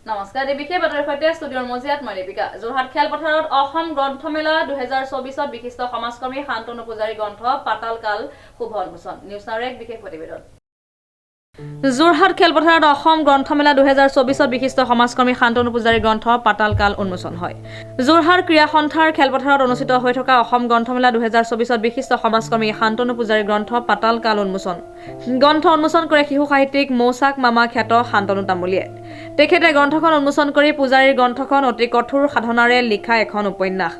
নমস্কাৰ বিশেষ বাতৰিৰ সৈতে ষ্টুডিঅ'ৰ মজিয়াত মই লিপিকা। যোৰহাট খেলপথাৰত অসম গ্ৰন্থমেলা 2024ত বিশিষ্ট সমাজকৰ্মী শান্তনু পূজাৰী গ্ৰন্থ পাতাল কাল শুভ উন্মোচন। নিউজ নাওৰ এক বিশেষ প্ৰতিবেদন। যোৰহাট খেলপথাৰত অসম গ্ৰন্থমেলা 2024ত বিশিষ্ট সমাজকৰ্মী শান্তনু পূজাৰী গ্ৰন্থ পাতাল কাল উন্মোচন হয়। যোৰহাট ক্ৰীড়া সন্থাৰ খেলপথাৰত অনুষ্ঠিত হৈ থকা অসম গ্ৰন্থমেলা 2024ত বিশিষ্ট সমাজকৰ্মী শান্তনু পূজাৰী গ্ৰন্থ পাতাল কাল উন্মোচন। গ্ৰন্থ উন্মোচন কৰে শিশু সাহিত্যিক মৌচাক মামা খ্যাত শান্তনু তামুলীয়ে। তেখেতে গ্ৰন্থখন উন্মোচন কৰি পূজাৰীৰ গ্ৰন্থখন অতি কঠোৰ সাধনাৰে লিখা এখন উপন্যাস।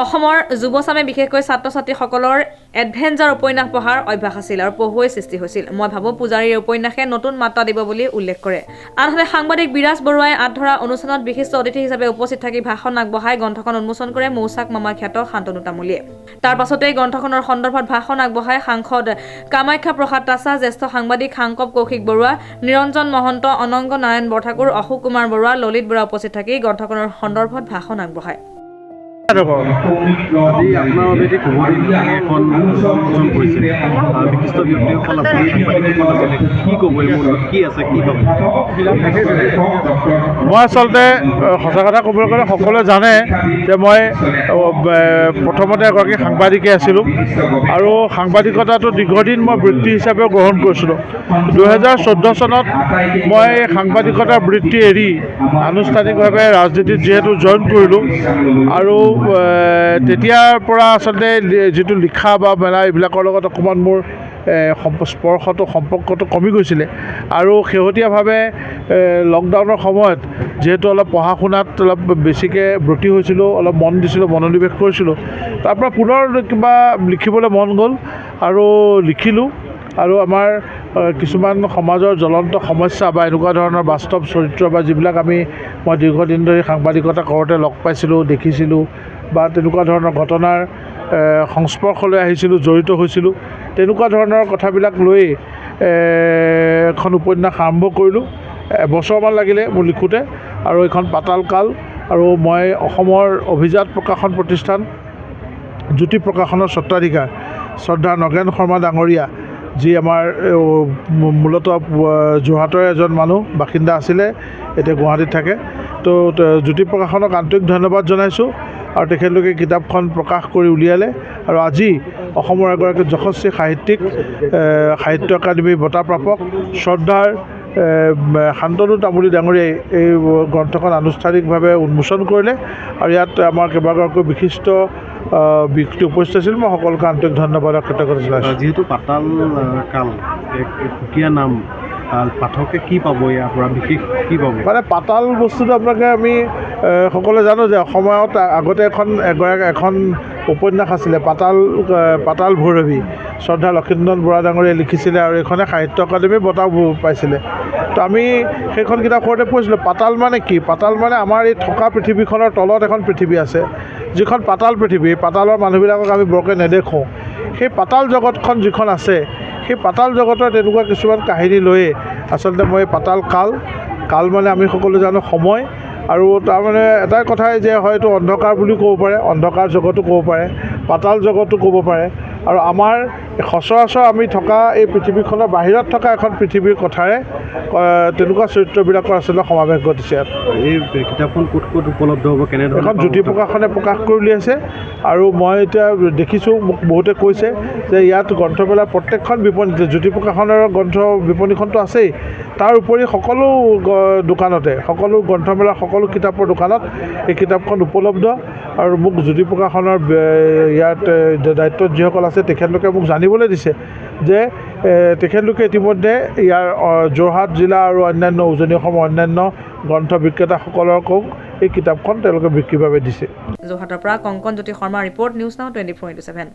অসমৰ যুৱচামে বিশেষকৈ ছাত্ৰ ছাত্ৰীসকলৰ এডভেঞ্চাৰ উপন্যাস পঢ়াৰ অভ্যাস আছিল আৰু পঢ়ুৱৈ সৃষ্টি হৈছিল। মই ভাবোঁ পূজাৰীৰ উপন্যাসে নতুন মাত্ৰা দিব বুলি উল্লেখ কৰে। আনহাতে সাংবাদিক বিৰাজ বৰুৱাই আধৰা অনুষ্ঠানত বিশিষ্ট অতিথি হিচাপে উপস্থিত থাকি ভাষণ আগবঢ়াই গ্ৰন্থখন উন্মোচন কৰে মৌচাক মামা খ্যাত শান্তনু তামুলীয়ে। তাৰ পাছতেই গ্ৰন্থখনৰ সন্দৰ্ভত ভাষণ আগবঢ়াই সাংসদ কামাখ্যা প্ৰসাদ তাছা, জ্যেষ্ঠ সাংবাদিক সাংকব কৌশিক বৰুৱা, নিৰঞ্জন মহন্ত, অনংগ নাৰায়ণ বৰঠাকুৰ, অশোক কুমাৰ বৰুৱা, ললিত বৰুৱা উপস্থিত থাকি গ্ৰন্থখনৰ সন্দৰ্ভত ভাষণ আগবঢ়ায়। আজি আপোনাৰ বাবে এটি শুভ দিন এখন উন্মোচন কৰিছে বিশিষ্ট ব্যক্তিসকল আপুনি কি ক'ব এই মূলত কি আছে কি ক'ব? মই আচলতে সঁচা কথা ক'বলৈ গ'লে সকলোৱে জানে যে মই প্ৰথমতে এগৰাকী সাংবাদিকে আছিলোঁ আৰু সাংবাদিকতাটো দীৰ্ঘদিন মই বৃত্তি হিচাপে গ্ৰহণ কৰিছিলোঁ। 2014 চনত মই সাংবাদিকতাৰ বৃত্তি এৰি আনুষ্ঠানিকভাৱে ৰাজনীতিত যিহেতু জইন কৰিলোঁ আৰু তেতিয়াৰ পৰা আচলতে যিটো লিখা বা মেলা এইবিলাকৰ লগত অকণমান মোৰ সম্পৰ্কটো কমি গৈছিলে আৰু শেহতীয়াভাৱে লকডাউনৰ সময়ত যিহেতু অলপ পঢ়া শুনাত অলপ বেছিকৈ ব্ৰতী হৈছিলোঁ, অলপ মন দিছিলোঁ, মনোনিৱেশ কৰিছিলোঁ, তাৰ পৰা পুনৰ কিবা লিখিবলৈ মন গ'ল আৰু লিখিলোঁ। আৰু আমাৰ কিছুমান সমাজৰ জ্বলন্ত সমস্যা বা এনেকুৱা ধৰণৰ বাস্তৱ চৰিত্ৰ বা যিবিলাক মই দীৰ্ঘদিন ধৰি সাংবাদিকতা কৰোঁতে লগ পাইছিলোঁ, দেখিছিলোঁ বা তেনেকুৱা ধৰণৰ ঘটনাৰ সংস্পৰ্শলৈ আহিছিলোঁ, জড়িত হৈছিলোঁ, তেনেকুৱা ধৰণৰ কথাবিলাক লৈ এখন উপন্যাস আৰম্ভ কৰিলোঁ। এবছৰমান লাগিলে মোৰ লিখোঁতে আৰু এইখন পাতাল কাল। আৰু মই অসমৰ অভিজাত প্ৰকাশন প্ৰতিষ্ঠান জ্যোতি প্ৰকাশনৰ স্বত্বাধিকাৰ শ্ৰদ্ধা নগেন শৰ্মা ডাঙৰীয়া, যি আমাৰ মূলতঃ যোৰহাটৰ এজন মানুহ, বাসিন্দা আছিলে, এতিয়া গুৱাহাটীত থাকে। তো জ্যোতি প্ৰকাশনক আন্তৰিক ধন্যবাদ জনাইছোঁ আৰু তেখেতলোকে কিতাপখন প্ৰকাশ কৰি উলিয়ালে আৰু আজি অসমৰ এগৰাকী যশস্বী সাহিত্যিক, সাহিত্য একাডেমী বঁটা প্ৰাপক শ্ৰদ্ধাৰ শান্তনু তামুলী ডাঙৰীয়াই এই গ্ৰন্থখন আনুষ্ঠানিকভাৱে উন্মোচন কৰিলে আৰু ইয়াত আমাৰ কেইবাগৰাকীও বিশিষ্ট ব্যক্তি উপস্থিত আছিল। মই সকলোকে আন্তৰিক ধন্যবাদ আৰু কৃতজ্ঞতা জনাইছোঁ। যিহেতু পাতাল কাল এক সুকীয়া নাম, পাঠকে কি পাব ইয়াৰ পৰা, বিশেষ কি পাব? মানে পাতাল বস্তুটো আপোনালোকে আমি সকলোৱে জানো যে অসমত আগতে এখন উপন্যাস আছিলে পাতাল ভৈৰৱী, শ্ৰদ্ধা লক্ষীন্দন বৰা ডাঙৰীয়াই লিখিছিলে আৰু এইখনে সাহিত্য একাডেমী বঁটাও পাইছিলে। তো আমি সেইখন কিতাপ পঢ়োঁতে পঢ়িছিলোঁ পাতাল মানে কি? পাতাল মানে আমাৰ এই থকা পৃথিৱীখনৰ তলত এখন পৃথিৱী আছে, যিখন পাতাল পৃথিৱী। পাতালৰ মানুহবিলাকক আমি বৰকৈ নেদেখোঁ। সেই পাতাল জগতখন যিখন আছে, সেই পাতাল জগতৰ তেনেকুৱা কিছুমান কাহিনী লৈয়ে আচলতে মই পাতাল কাল মানে আমি সকলোৱে জানো সময়, আৰু তাৰমানে এটাই কথাই যে হয়তো অন্ধকাৰ বুলিও ক'ব পাৰে, অন্ধকাৰ জগতো ক'ব পাৰে, পাতাল জগতো ক'ব পাৰে। আৰু আমাৰ সচৰাচৰ আমি থকা এই পৃথিৱীখনৰ বাহিৰত থকা এখন পৃথিৱীৰ কথাৰে তেনেকুৱা চৰিত্ৰবিলাকৰ আচলতে সমাৱেশ ঘটিছে ইয়াত। এই কিতাপখন ক'ত উপলব্ধ হ'ব, কেনেধৰণৰ? এখন জ্যোতি প্ৰকাশনে প্ৰকাশ কৰি উলিয়াইছে আৰু মই এতিয়া দেখিছোঁ, মোক বহুতে কৈছে যে ইয়াত গ্ৰন্থমেলাৰ প্ৰত্যেকখন বিপণীতে জ্যোতি প্ৰকাশনৰ গ্ৰন্থ বিপণীখনটো আছেই, তাৰ উপৰি সকলো দোকানতে, সকলো গ্ৰন্থমেলাৰ সকলো কিতাপৰ দোকানত এই কিতাপখন উপলব্ধ। আৰু মোক জ্যোতি প্ৰকাশনৰ ইয়াত দায়িত্বত যিসকল আছে তেখেতলোকে মোক জানিবলৈ দিছে যে তেখেতলোকে ইতিমধ্যে ইয়াৰ যোৰহাট জিলা আৰু অন্যান্য উজনি অসমৰ অন্যান্য গ্ৰন্থ বিক্ৰেতাসকলকো এই কিতাপখন তেওঁলোকে বিক্ৰীৰ বাবে দিছে। যোৰহাটৰ পৰা কংকন জ্যোতি শৰ্মা ৰিপৰ্ট, নিউজ নাও 24/7।